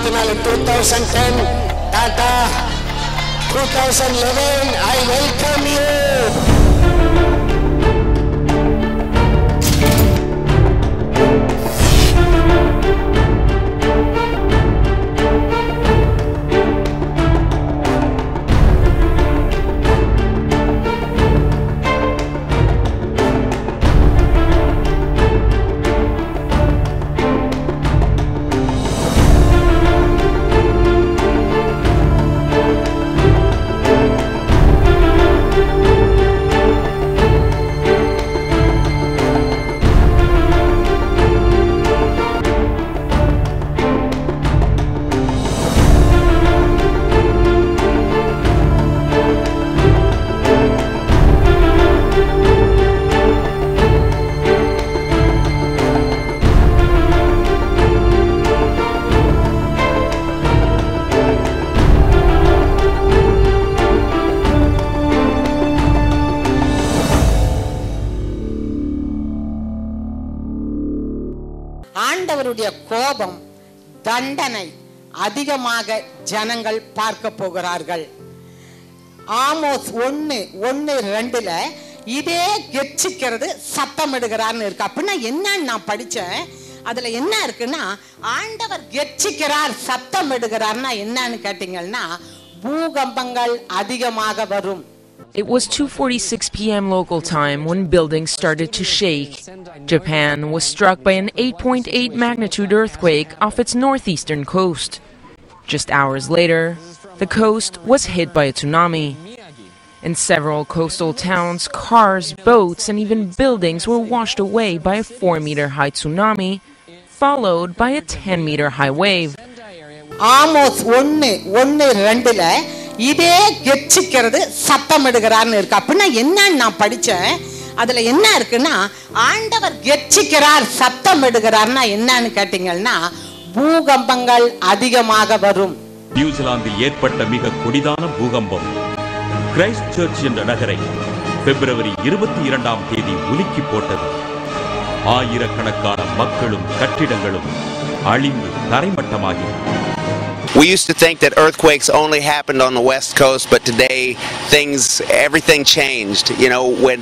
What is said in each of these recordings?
2010 Tata 2011 I welcome you. ஆண்டவருடைய கோபம் தண்டனை அதிகமாக ஜனங்கள் பார்க்க போகிறார்கள். ஆமோஸ் 1:1-2 இதே கெச்சிக்கிறது சத்தமிடுகிறார்னு இருக்கு. அப்படின்னா என்னன்னு நான் படிச்சேன். அதுல என்ன இருக்குன்னா ஆண்டவர் கெச்சிக்கிறார் சத்தமிடுகிறார்னா என்னன்னு கேட்டீங்கன்னா பூகம்பங்கள் அதிகமாக வரும். It was 2:46 p.m. local time when buildings started to shake. Japan was struck by an 8.8 magnitude earthquake off its northeastern coast. Just hours later, the coast was hit by a tsunami. In several coastal towns, cars, boats, and even buildings were washed away by a 4-meter high tsunami, followed by a 10-meter high wave. Amos 1:1-2 இதே கெச்சிக்கிறது சத்தமிடுகிறார்னு இருக்கு. அப்படின்னா என்னன்னு நான் படிச்சேன். அதுல என்ன இருக்குன்னா ஆண்டவர் கெச்சிக்கிறார் சத்தமிடுகிறார்னா என்னன்னு கேட்டீங்கன்னா பூகம்பங்கள் அதிகமாக வரும். நியூசிலாந்தில் ஏற்பட்ட மிக கொடிதான பூகம்பம் கிரைஸ்ட் சர்ச் என்ற நகரை பிப்ரவரி 22ஆம் தேதி உலுக்கி போட்டது. ஆயிரக்கணக்கான மக்களும் கட்டிடங்களும் அழிந்து தரைமட்டமாகின. We used to think that earthquakes only happened on the west coast, but today everything changed. You know, when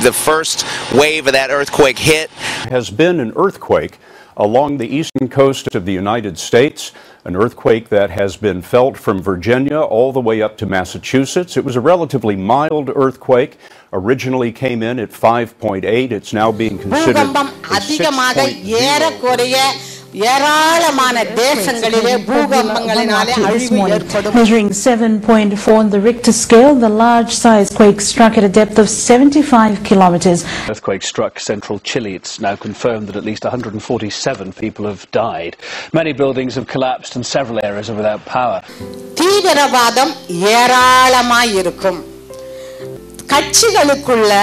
the first wave of that earthquake hit, has been an earthquake along the eastern coast of the United States, an earthquake that has been felt from Virginia all the way up to Massachusetts. It was a relatively mild earthquake. Originally came in at 5.8. It's now being considered ஏராளமான தேசங்களிலே பூகம்பங்களினாலே அழிவு ஏற்படும். Measuring 7.4 on the Richter scale, the large size quake struck at a depth of 75 kilometers. Earthquake struck central Chile. It's now confirmed that at least 147 people have died. Many buildings have collapsed and several areas are without power. தீவிரவாதம் ஏராளமாய் இருக்கும். கட்சிகளுக்குள்ள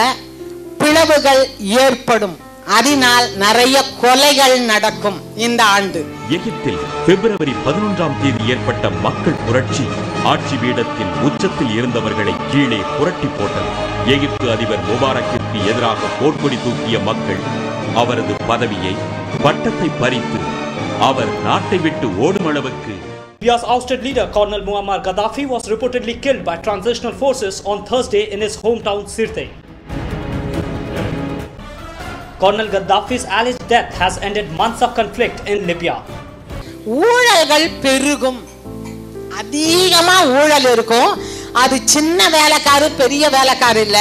பிளவுகள் ஏற்படும். அதனால் நிறைய கொலைகள் நடக்கும். இந்த ஆண்டு எகிப்தில் பிப்ரவரி 11ஆம் தேதி ஏற்பட்ட மக்கள் புரட்சி ஆட்சி பீடத்தின் உச்சத்தில் இருந்தவர்களை கீழே புரட்டி போட்டது. எகிப்து அதிபர் முபாரக்கிற்கு எதிராக போர்க்கொடி தூக்கிய மக்கள் அவரது பதவியை பட்டத்தை பறித்து அவர் நாட்டை விட்டு ஓடும் அளவுக்கு. Libya's ousted leader Colonel Muammar Gaddafi was reportedly killed by transitional forces on Thursday in his hometown Sirte. Colonel Gaddafi's alleged death has ended months of conflict in Libya. ஊழல்கள் பெருகும். அதிகமா ஊழல் இருக்கும். அது சின்ன வேலைக்காரு பெரிய வேலைக்காரு இல்ல,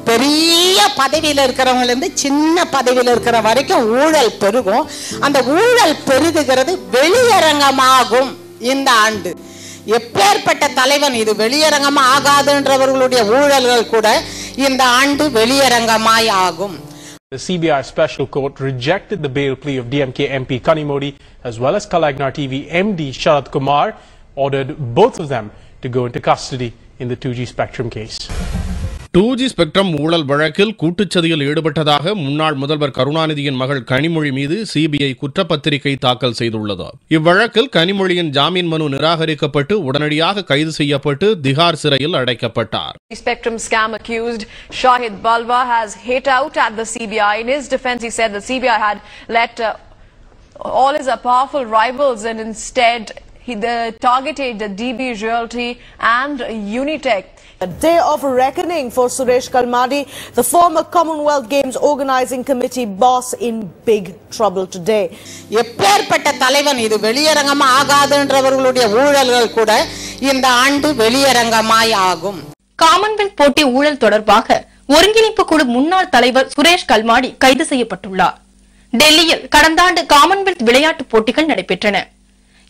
பெரிய பதவியில் இருக்கிறவங்க இருந்து சின்ன பதவியில் இருக்கிற வரைக்கும் ஊழல் பெருகும். அந்த ஊழல் பெருகுகிறது வெளியரங்கமாகும் இந்த ஆண்டு. எப்பேற்பட்ட தலைவன் இது வெளியரங்கமா ஆகாதுன்றவர்களுடைய ஊழல்கள் கூட இந்த ஆண்டு வெளியரங்கமாய் ஆகும். The CBI Special Court rejected the bail plea of DMK MP Kanimodi as well as Kalagnar TV MD Sharad Kumar, ordered both of them to go into custody in the 2G Spectrum case. 2G spectrum ஊழல் வழக்கில் கூட்டுச்சதியில் ஈடுபட்டதாக முன்னாள் முதல்வர் கருணாநிதியின் மகள் கனிமொழி மீது CBI குற்றப்பத்திரிகை தாக்கல் செய்துள்ளது. இவ்வழக்கில் கனிமொழியின் ஜாமீன் மனு நிராகரிக்கப்பட்டு உடனடியாக கைது செய்யப்பட்டு திகார் சிறையில் அடைக்கப்பட்டார். Spectrum scam accused Shahid Beulah has hit out at the CBI. In his defense, he said the CBI had let all his powerful rivals, and instead he targeted the DB Realty and Unitech. A day of reckoning for Suresh Kalmadi, the former Commonwealth Games Organizing Committee boss, in big trouble today. எப்பேற்பட்ட தலைவன் இது வெளியரங்கமா ஆகாதுன்றவர்களுடைய ஊழல்கள் கூட இந்த ஆண்டு வெளியரங்கமாய் ஆகும். Commonwealth போட்டி ஊழல் தொடர்பாக ஒருங்கிணைப்பு குழு முன்னாள் தலைவர் சுரேஷ் கல்மாடி கைது செய்யப்பட்டுள்ளார். டெல்லியில் கடந்த ஆண்டு காமன்வெல்த் விளையாட்டுப் போட்டிகள் நடைபெற்றன.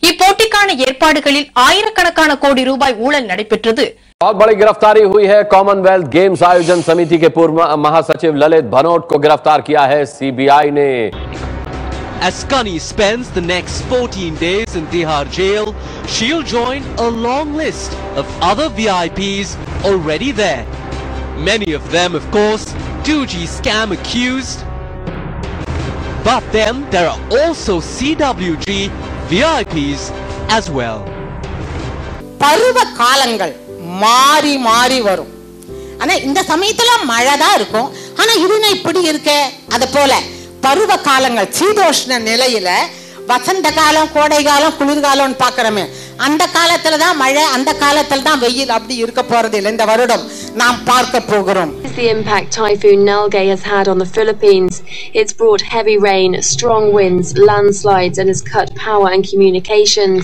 இப்போட்டிக்கான ஏற்பாடுகளில் ஆயிரக்கணக்கான கோடி ரூபாய் ஊழல் நடைபெற்றது. बहुत बड़ी गिरफ्तारी हुई है। कॉमनवेल्थ गेम्स आयोजन समिति के पूर्व महासचिव ललित भनोट को गिरफ्तार किया है सीबीआई ने। As Kani spends the next 14 days in Tihar jail, she'll join a long list of other VIPs already there. Many of them, of course, 2G scam accused. But then there are also CWG VIPs as well. பருவ காலங்கள் மாறி மாறி வரும். ஆனா இந்த சமயத்துல மழை தான் இருக்கும். ஆனா இதுனா இப்படி இருக்கே. அது போல பருவ காலங்கள் சீதோஷ்ண நிலையில வசந்த காலம், கோடை காலம், குளிர்காலம்னு பார்க்கறோமே, அந்த காலத்துல தான் மழை, அந்த காலத்துல தான் வெயில், அப்படி இருக்க போறது இல்லை. இந்த வருடம் நாம் பார்க்க போகிறோம். The impact Typhoon Nalgae has had on the Philippines. It's brought heavy rain, strong winds, landslides, and has cut power and communications.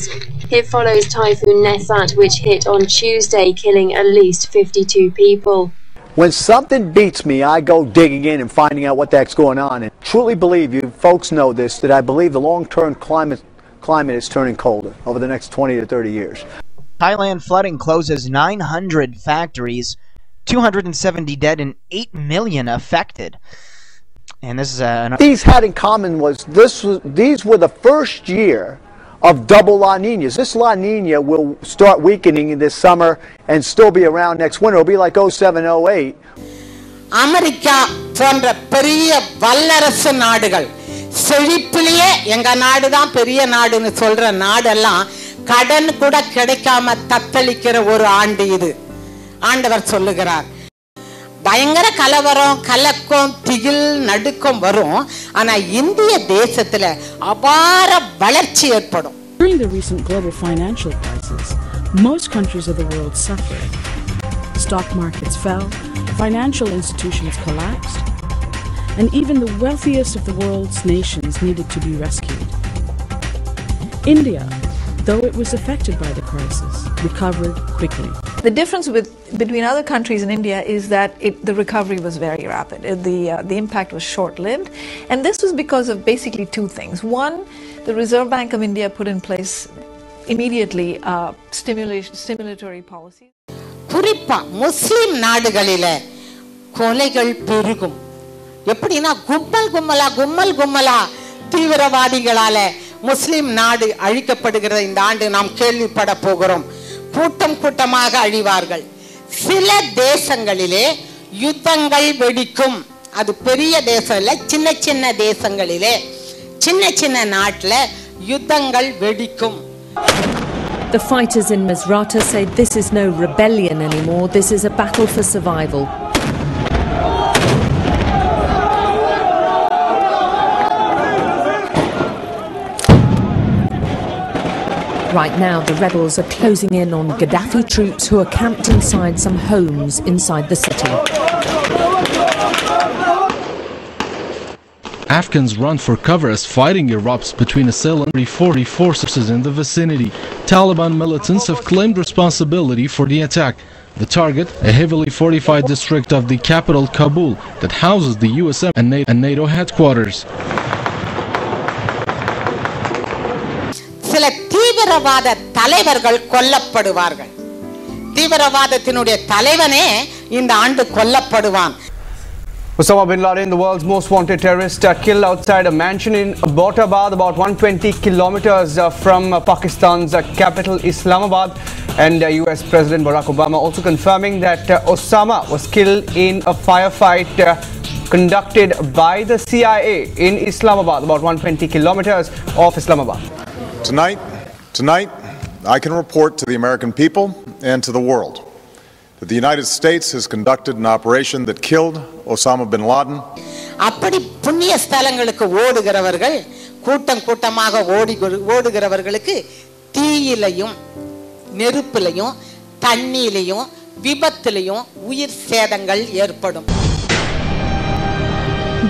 It follows Typhoon Nesat, which hit on Tuesday, killing at least 52 people. When something beats me, I go digging in and finding out what the heck's going on. And truly believe, you folks know this, that I believe the long-term climate is turning colder over the next 20 to 30 years. Thailand flooding closes 900 factories, 270 dead and 8 million affected. And this is These had in common was these were the first year of double La Ninas. This La Nina will start weakening in this summer and still be around next winter. It'll be like 07-08. America போன்ற பெரிய வல்லரசு நாடுகள், செழிப்பிலேயே எங்க நாடு தான் பெரிய நாடுன்னு சொல்ற நாடெல்லாம் கடன் கூட கிடைக்காம தத்தளிக்கிற ஒரு ஆண்டு இது. ஆண்டவர் சொல்லுகிறார், பயங்கர கலவரம், கலக்கம், திகில், நடுக்கம் வரும். ஆனா இந்திய தேசத்துல அபார வளர்ச்சி ஏற்படும். During the recent global financial crisis, most countries of the world suffered. Stock markets fell, financial institutions collapsed, and even the wealthiest of the world's nations needed to be rescued. India, though it was affected by the crisis, recovered quickly. The difference between other countries and India is that the recovery was very rapid. The impact was short-lived, and this was because of basically two things. One, the Reserve Bank of India put in place immediately stimulatory policies. குறிப்பா முஸ்லிம் நாடுகளில கொலைகள் பெருகும். எப்படின்னா கும்பல் கும்மலா தீவிரவாதிகளால முஸ்லிம் நாடு அழிக்கப்படுகிற இந்த ஆண்டு நாம் கேள்விப்பட போகிறோம். கூட்டம் கூட்டமாக அழிவார்கள். சில தேசங்களிலே யுத்தங்கள் வெடிக்கும். அது பெரிய தேசம் இல்ல, சின்ன சின்ன தேசங்களிலே, சின்ன சின்ன நாட்டுல யுத்தங்கள் வெடிக்கும். The fighters in Misrata say this is no rebellion anymore, this is a battle for survival. Right now, the rebels are closing in on Gaddafi troops who are camped inside some homes inside the city. Afghans run for cover as fighting erupts between assailant 40 forces in the vicinity. Taliban militants have claimed responsibility for the attack. The target, a heavily fortified district of the capital Kabul that houses the USM and NATO headquarters. சில தீவிரவாத தலைவர்கள் கொல்லப்படுவார்கள். தீவிரவாதத்தினுடைய தலைவனே இந்த ஆண்டு கொல்லப்படுவான். Osama bin Laden, the world's most wanted terrorist, killed outside a mansion in Abbottabad, about 120 kilometers from Pakistan's capital Islamabad. And US President Barack Obama also confirming that Osama was killed in a firefight conducted by the CIA in Islamabad, about 120 kilometers of Islamabad. Tonight, I can report to the American people and to the world that the United States has conducted an operation that killed Osama bin Laden. அப்படி புண்ணிய ஸ்தலங்களுக்கு ஓடுகிறவர்கள் கூட்டம் கூட்டமாக ஓடுகிறவர்களுக்கு தீயிலையும் நெருப்பிலையும் தண்ணியிலையும் விபத்திலையும் உயிர் சேதங்கள் ஏற்படும்.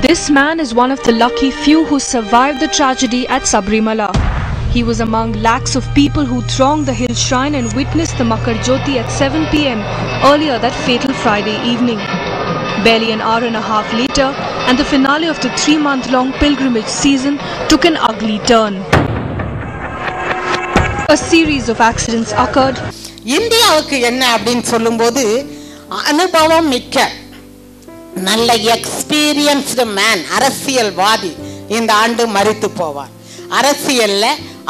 This man is one of the lucky few who survived the tragedy at Sabrimala. He was among lakhs of people who thronged the hill shrine and witnessed the Makar Jyoti at 7 p.m. earlier that fatal Friday evening. Barely an hour and a half later, and the finale of the 3-month-long pilgrimage season took an ugly turn. A series of accidents occurred. இந்தியாவுக்கு என்ன அப்படின்னு சொல்லும்போது அனுபவம் மிக்க நல்ல experienced man அரசியல்வாதி இந்த ஆண்டு மரித்து போவார். அரசியல்ல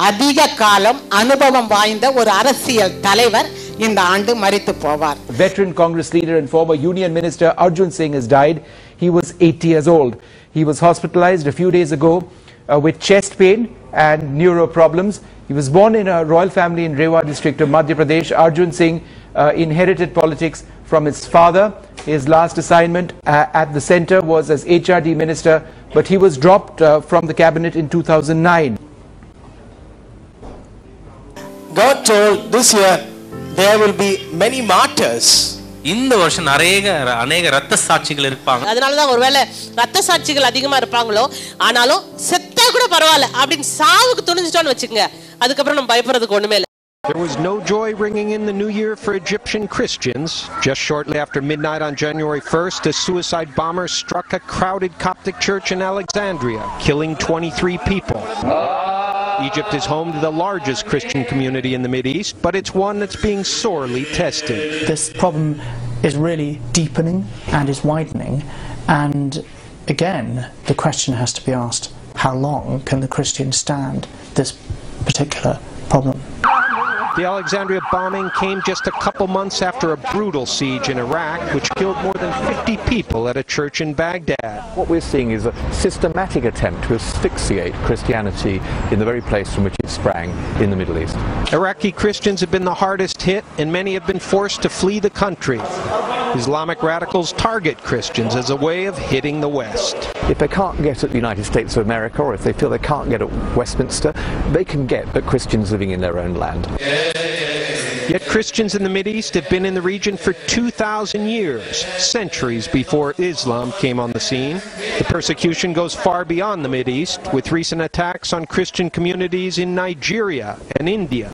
அதிக காலம் அனுபவம் வாய்ந்த ஒரு அரசியல் தலைவர் இந்த ஆண்டு மரித்து போவார். Veteran Congress leader and former Union Minister Arjun Singh has died. He was 80 years old. He was hospitalized a few days ago with chest pain and neuro problems. He was born in a royal family in Rewa district of Madhya Pradesh. Arjun Singh inherited politics from his father. His last assignment at the centre was as HRD minister, but he was dropped from the cabinet in 2009. God told this year there will be many martyrs. இந்த வருஷம் அநேக ரத்த சாட்சிகள் இருப்பாங்க. அதனால தான் ஒருவேளை ரத்த சாட்சிகள் அதிகமா இருப்பாங்களோ, ஆனாலும் செத்தா கூட பரவாயில்லை அப்படின்னு சாவுக்கு துணிஞ்சிட்டோன்னு வச்சுக்கோங்க, அதுக்கப்புறம் நம்ம பயப்படுறதுக்கு ஒண்ணுமே இல்லை. There was no joy ringing in the new year for Egyptian Christians. Just shortly after midnight on January 1st, a suicide bomber struck a crowded Coptic church in Alexandria, killing 23 people. Egypt is home to the largest Christian community in the Mideast, but it's one that's being sorely tested. This problem is really deepening and is widening, and again, the question has to be asked, how long can the Christians stand this particular problem? The Alexandria bombing came just a couple months after a brutal siege in Iraq, which killed more than 50 people at a church in Baghdad. What we're seeing is a systematic attempt to asphyxiate Christianity in the very place from which it sprang in the Middle East. Iraqi Christians have been the hardest hit, and many have been forced to flee the country. Islamic radicals target Christians as a way of hitting the West. If they can't get at the United States of America, or if they feel they can't get at Westminster, they can get at Christians living in their own land. Yet Christians in the Mideast have been in the region for 2,000 years, centuries before Islam came on the scene. The persecution goes far beyond the Mideast, with recent attacks on Christian communities in Nigeria and India.